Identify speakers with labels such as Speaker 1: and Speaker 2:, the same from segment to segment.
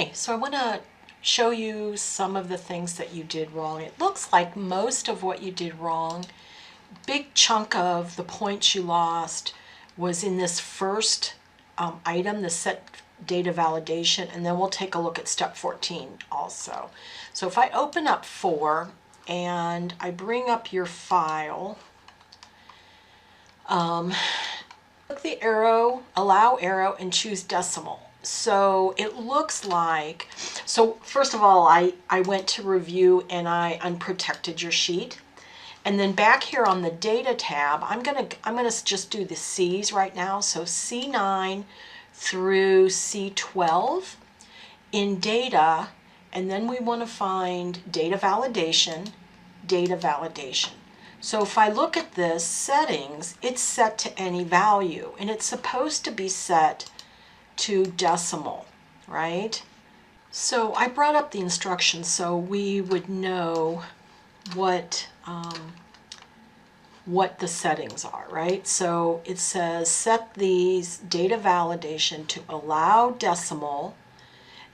Speaker 1: Okay, so I want to show you some of the things that you did wrong. It looks like most of what you did wrong, big chunk of the points you lost was in this first item, the set data validation, and then we'll take a look at step 14 also. So if I open up 4 and I bring up your file, click the arrow, allow arrow, and choose decimal. So it looks like, so first of all, I went to review and I unprotected your sheet. And then back here on the data tab, I'm gonna just do the C's right now. So C9 through C12 in data, and then we want to find data validation, data validation. So if I look at this settings, it's set to any value, and it's supposed to be set to decimal, right? So I brought up the instructions so we would know what the settings are, right? So it says set these data validation to allow decimal,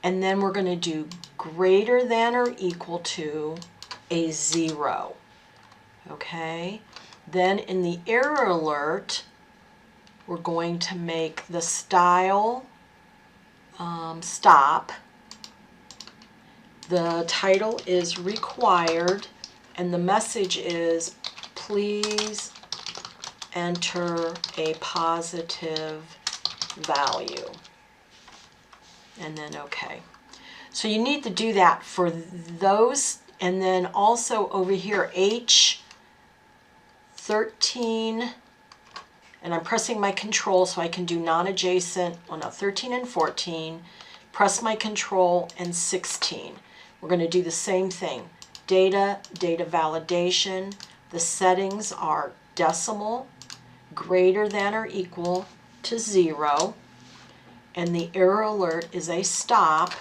Speaker 1: and then we're going to do greater than or equal to a 0. Okay, then in the error alert, we're going to make the style stop. The title is required, and the message is please enter a positive value. And then okay. So you need to do that for those, and then also over here H13, and I'm pressing my control so I can do non-adjacent, well no, 13 and 14, press my control, and 16. We're going to do the same thing. Data validation, the settings are decimal, greater than or equal to 0, and the error alert is a stop.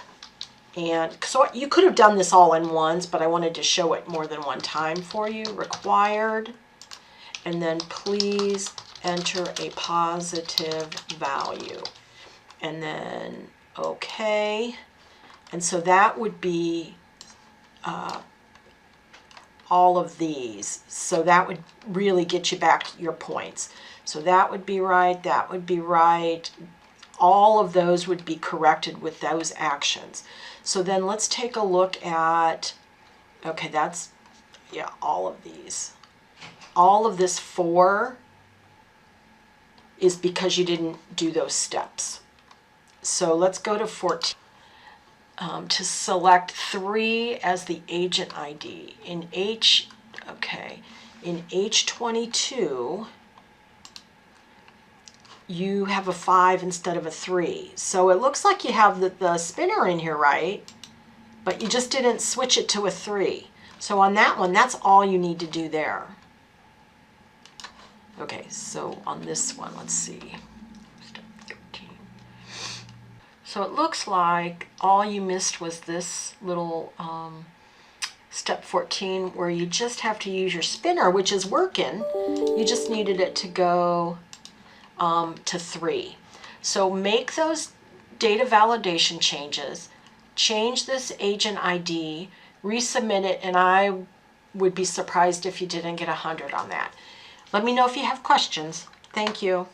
Speaker 1: And so you could have done this all in once, but I wanted to show it more than one time for you. Required, and then please enter a positive value, and then okay. And so that would be all of these. So that would really get you back your points. So that would be right, that would be right. All of those would be corrected with those actions. So then let's take a look at, okay, that's, yeah, all of these. All of this 4 is because you didn't do those steps. So let's go to 14. To select 3 as the agent ID. In H22, you have a 5 instead of a 3. So it looks like you have the spinner in here, right? But you just didn't switch it to a 3. So on that one, that's all you need to do there. Okay, so on this one, let's see. Step 13. So it looks like all you missed was this little step 14 where you just have to use your spinner, which is working. You just needed it to go to 3. So make those data validation changes, change this agent ID, resubmit it, and I would be surprised if you didn't get 100 on that. Let me know if you have questions. Thank you.